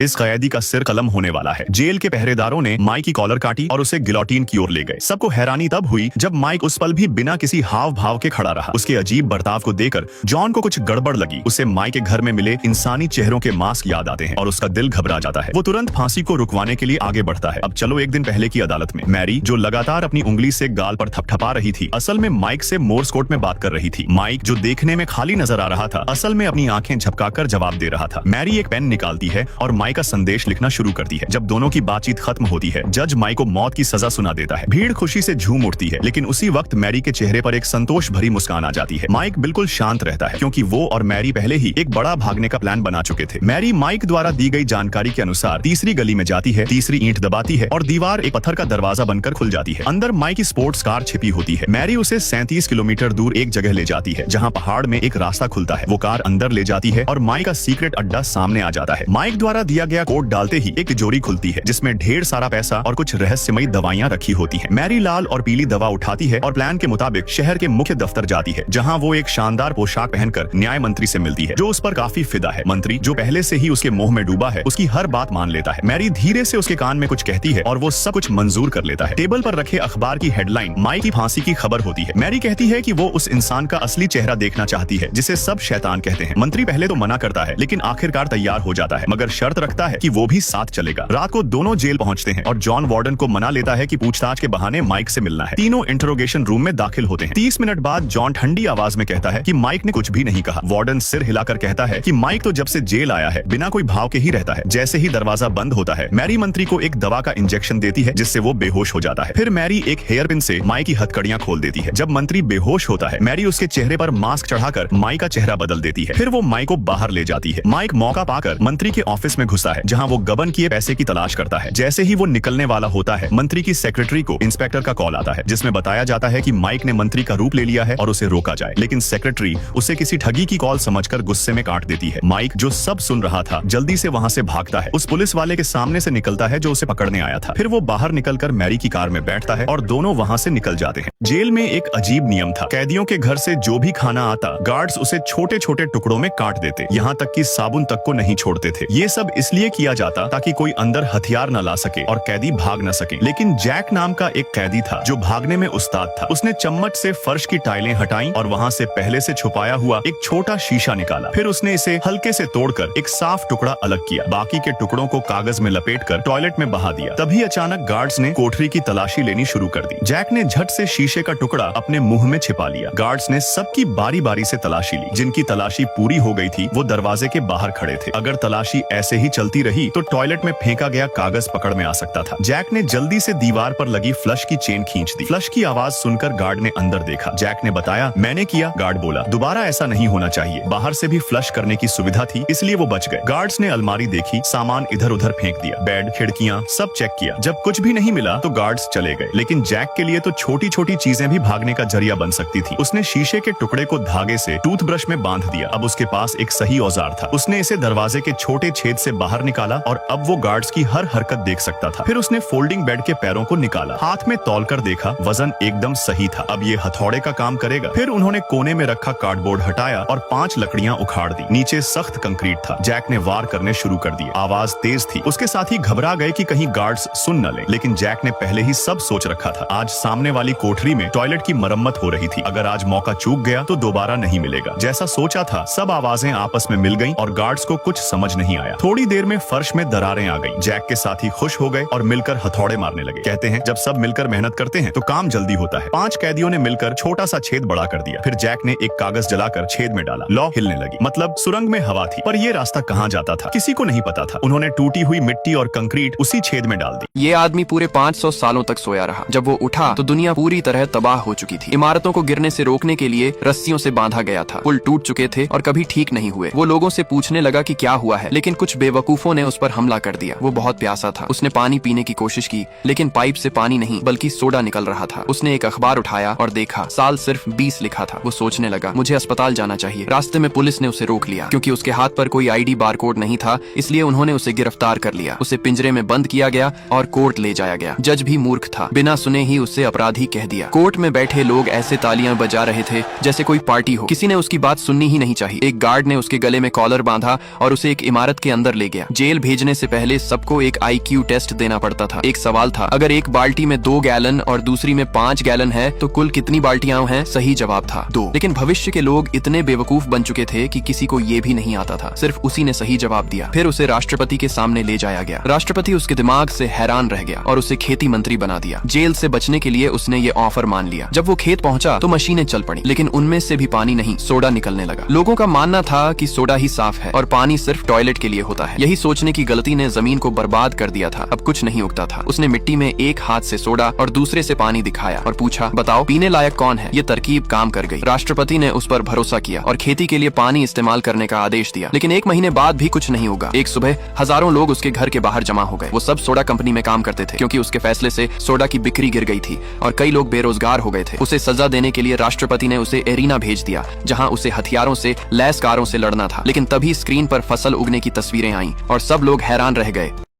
इस कैदी का सिर कलम होने वाला है। जेल के पहरेदारों ने माइक की कॉलर काटी और उसे गिलोटिन की ओर ले गए। सबको हैरानी तब हुई जब माइक उस पल भी बिना किसी हाव भाव के खड़ा रहा। उसके अजीब बर्ताव को देखकर जॉन को कुछ गड़बड़ लगी। उसे माइक के घर में मिले इंसानी चेहरों के मास्क याद आते हैं और उसका दिल घबरा जाता है। वो तुरंत फांसी को रुकवाने के लिए आगे बढ़ता है। अब चलो एक दिन पहले की अदालत में। मैरी, जो लगातार अपनी उंगली से गाल पर थपथपा रही थी, असल में माइक से मोर्स कोड में बात कर रही थी। माइक, जो देखने में खाली नजर आ रहा था, असल में अपनी आंखें झपकाकर जवाब दे रहा था। मैरी एक पेन निकालती है और माइक का संदेश लिखना शुरू करती है। जब दोनों की बातचीत खत्म होती है, जज माइक को मौत की सजा सुना देता है। भीड़ खुशी से झूम उठती है, लेकिन उसी वक्त मैरी के चेहरे पर एक संतोष भरी मुस्कान आ जाती है। माइक बिल्कुल शांत रहता है, क्योंकि वो और मैरी पहले ही एक बड़ा भागने का प्लान बना चुके थे। मैरी माइक द्वारा दी गई जानकारी के अनुसार तीसरी गली में जाती है, तीसरी ईंट दबाती है और दीवार एक पत्थर का दरवाजा बनकर खुल जाती है। अंदर माइक की स्पोर्ट्स कार छिपी होती है। मैरी उसे 37 किलोमीटर दूर एक जगह ले जाती है, जहाँ पहाड़ में एक रास्ता खुलता है। वो कार अंदर ले जाती है और माइक का सीक्रेट अड्डा सामने आ जाता है। माइक द्वारा दिया गया कोड डालते ही एक तिजोरी खुलती है, जिसमें ढेर सारा पैसा और कुछ रहस्यमयी दवाइयां रखी होती हैं। मैरी लाल और पीली दवा उठाती है और प्लान के मुताबिक शहर के मुख्य दफ्तर जाती है, जहां वो एक शानदार पोशाक पहनकर न्याय मंत्री से मिलती है, जो उस पर काफी फिदा है। मंत्री, जो पहले से ही उसके मोह में डूबा है, उसकी हर बात मान लेता है। मैरी धीरे से उसके कान में कुछ कहती है और वो सब कुछ मंजूर कर लेता है। टेबल पर रखे अखबार की हेडलाइन माइक की फांसी की खबर होती है। मैरी कहती है कि वो उस इंसान का असली चेहरा देखना चाहती है, जिसे सब शैतान कहते हैं। मंत्री पहले तो मना करता है, लेकिन आखिरकार तैयार हो जाता है, मगर शर्त रखता है कि वो भी साथ चलेगा। रात को दोनों जेल पहुंचते हैं और जॉन वार्डन को मना लेता है कि पूछताछ के बहाने माइक से मिलना है। तीनों इंटरोगेशन रूम में दाखिल होते हैं। 30 मिनट बाद जॉन ठंडी आवाज में कहता है कि माइक ने कुछ भी नहीं कहा। वार्डन सिर हिलाकर कहता है कि माइक तो जब से जेल आया है बिना कोई भाव के ही रहता है। जैसे ही दरवाजा बंद होता है, मैरी मंत्री को एक दवा का इंजेक्शन देती है, जिससे वो बेहोश हो जाता है। फिर मैरी एक हेयर पिन से माइक की हथकड़ियां खोल देती है। जब मंत्री बेहोश होता है, मैरी उसके चेहरे पर मास्क चढ़ाकर माइक का चेहरा बदल देती है। फिर वो माइक को बाहर ले जाती है। माइक मौका पाकर मंत्री के ऑफिस में घुसा है, जहाँ वो गबन किए पैसे की तलाश करता है। जैसे ही वो निकलने वाला होता है, मंत्री की सेक्रेटरी को इंस्पेक्टर का कॉल आता है, जिसमें बताया जाता है कि माइक ने मंत्री का रूप ले लिया है और उसे रोका जाए। लेकिन सेक्रेटरी उसे किसी ठगी की कॉल समझकर गुस्से में काट देती है। माइक, जो सब सुन रहा था, जल्दी से वहाँ से भागता है। उस पुलिस वाले के सामने से निकलता है जो उसे पकड़ने आया था। फिर वो बाहर निकलकर मैरी की कार में बैठता है और दोनों वहाँ से निकल जाते हैं। जेल में एक अजीब नियम था। कैदियों के घर से जो भी खाना आता, गार्ड्स उसे छोटे छोटे टुकड़ों में काट देते, यहाँ तक कि साबुन तक को नहीं छोड़ते थे। ये सब इसलिए किया जाता ताकि कोई अंदर हथियार न ला सके और कैदी भाग न सके। लेकिन जैक नाम का एक कैदी था जो भागने में उस्ताद था। उसने चम्मच से फर्श की टाइलें हटाई और वहाँ से पहले से छुपाया हुआ एक छोटा शीशा निकाला। फिर उसने इसे हल्के से तोड़कर एक साफ टुकड़ा अलग किया। बाकी के टुकड़ों को कागज में लपेटकर टॉयलेट में बहा दिया। तभी अचानक गार्ड्स ने कोठरी की तलाशी लेनी शुरू कर दी। जैक ने झट से शीशे का टुकड़ा अपने मुंह में छिपा लिया। गार्ड्स ने सबकी बारी बारी से तलाशी ली। जिनकी तलाशी पूरी हो गई थी, वो दरवाजे के बाहर खड़े थे। अगर तलाशी ऐसे ही चलती रही तो टॉयलेट में फेंका गया कागज पकड़ में आ सकता था। जैक ने जल्दी से दीवार पर लगी फ्लश की चेन खींच दी। फ्लश की आवाज सुनकर गार्ड ने अंदर देखा। जैक ने बताया, मैंने किया। गार्ड बोला, दोबारा ऐसा नहीं होना चाहिए। बाहर से भी फ्लश करने की सुविधा थी, इसलिए वो बच गए। गार्ड्स ने अलमारी देखी, सामान इधर उधर फेंक दिया, बेड, खिड़कियां सब चेक किया। जब कुछ भी नहीं मिला तो गार्ड्स चले गए। लेकिन जैक के लिए तो छोटी छोटी चीजें भी भागने का जरिया बन सकती थी। उसने शीशे के टुकड़े को धागे से टूथब्रश में बांध दिया। अब उसके पास एक सही औजार था। उसने इसे दरवाजे के छोटे छेद से बाहर निकाला और अब वो गार्ड्स की हर हरकत देख सकता था। फिर उसने फोल्डिंग बेड के पैरों को निकाला, हाथ में तौल कर देखा, वजन एकदम सही था। अब ये हथौड़े का काम करेगा। फिर उन्होंने कोने में रखा कार्डबोर्ड हटाया और 5 लकड़ियां उखाड़ दी। नीचे सख्त कंक्रीट था। जैक ने वार करने शुरू कर दिए। आवाज तेज थी। उसके साथी घबरा गए कि कहीं गार्ड्स सुन न ले, लेकिन जैक ने पहले ही सब सोच रखा था। आज सामने वाली कोठरी में टॉयलेट की मरम्मत हो रही थी। अगर आज मौका चूक गया तो दोबारा नहीं मिलेगा। जैसा सोचा था, सब आवाजें आपस में मिल गईं और गार्ड्स को कुछ समझ नहीं आया। थोड़ी देर में फर्श में दरारें आ गईं। जैक के साथी खुश हो गए और मिलकर हथौड़े मारने लगे। कहते हैं, जब सब मिलकर मेहनत करते हैं तो काम जल्दी होता है। 5 कैदियों ने मिलकर छोटा सा छेद बड़ा कर दिया। फिर जैक ने एक कागज जलाकर छेद में डाला। लौ हिलने लगी, मतलब सुरंग में हवा थी, पर ये रास्ता कहाँ जाता था किसी को नहीं पता था। उन्होंने टूटी हुई मिट्टी और कंक्रीट उसी छेद में डाल दी। ये आदमी पूरे 500 सालों तक सोया रहा। जब वो उठा तो दुनिया पूरी तरह तबाह हो चुकी थी। इमारतों को गिरने से रोकने के लिए रस्सियों से बांधा गया था। पुल टूट चुके थे और कभी ठीक नहीं हुए। वो लोगों से पूछने लगा कि क्या हुआ है, लेकिन कुछ बेवकूफों ने उस पर हमला कर दिया। वो बहुत प्यासा था। उसने पानी पीने की कोशिश की, लेकिन पाइप से पानी नहीं बल्कि सोडा निकल रहा था। उसने एक अखबार उठाया और देखा, साल सिर्फ 20 लिखा था। वो सोचने लगा, मुझे अस्पताल जाना चाहिए। रास्ते में पुलिस ने उसे रोक लिया। क्योंकि उसके हाथ पर कोई आईडी बारकोड नहीं था, इसलिए उन्होंने उसे गिरफ्तार कर लिया। उसे पिंजरे में बंद किया गया और कोर्ट ले जाया गया। जज भी मूर्ख था, बिना सुने ही उसे अपराधी कह दिया। कोर्ट में बैठे लोग ऐसे तालियां बजा रहे थे जैसे कोई पार्टी हो। किसी ने उसकी बात सुननी ही नहीं चाहिए। एक गार्ड ने उसके गले में कॉलर बांधा और उसे एक इमारत के अंदर ले गया। जेल भेजने से पहले सबको एक IQ टेस्ट देना पड़ता था। एक सवाल था, अगर एक बाल्टी में 2 गैलन और दूसरी में 5 गैलन है तो कुल कितनी बाल्टियां हैं? सही जवाब था 2। लेकिन भविष्य के लोग इतने बेवकूफ बन चुके थे कि किसी को ये भी नहीं आता था। सिर्फ उसी ने सही जवाब दिया। फिर उसे राष्ट्रपति के सामने ले जाया गया। राष्ट्रपति उसके दिमाग से हैरान रह गया और उसे खेती मंत्री बना दिया। जेल से बचने के लिए उसने ये ऑफर मान लिया। जब वो खेत पहुंचा तो मशीनें चल पड़ी, लेकिन उनमें से भी पानी नहीं, सोडा निकलने लगा। लोगों का मानना था कि सोडा ही साफ है और पानी सिर्फ टॉयलेट के लिए होता है। यही सोचने की गलती ने जमीन को बर्बाद कर दिया था। अब कुछ नहीं उगता था। उसने मिट्टी में एक हाथ से सोडा और दूसरे से पानी दिखाया और पूछा, बताओ पीने लायक कौन है? ये तरकीब काम कर गई। राष्ट्रपति ने उस पर भरोसा किया और खेती के लिए पानी इस्तेमाल करने का आदेश दिया। लेकिन 1 महीने बाद भी कुछ नहीं होगा। एक सुबह हजारों लोग उसके घर के बाहर जमा हो गए। वो सब सोडा कंपनी में काम करते थे, क्योंकि उसके फैसले से सोडा की बिक्री गिर गई थी और कई लोग बेरोजगार हो गए थे। उसे सजा देने के लिए राष्ट्रपति ने उसे एरिना भेज दिया, जहां उसे हथियारों से लैस कारों से लड़ना था। लेकिन तभी स्क्रीन पर फसल उगने की तस्वीरें आईं और सब लोग हैरान रह गए।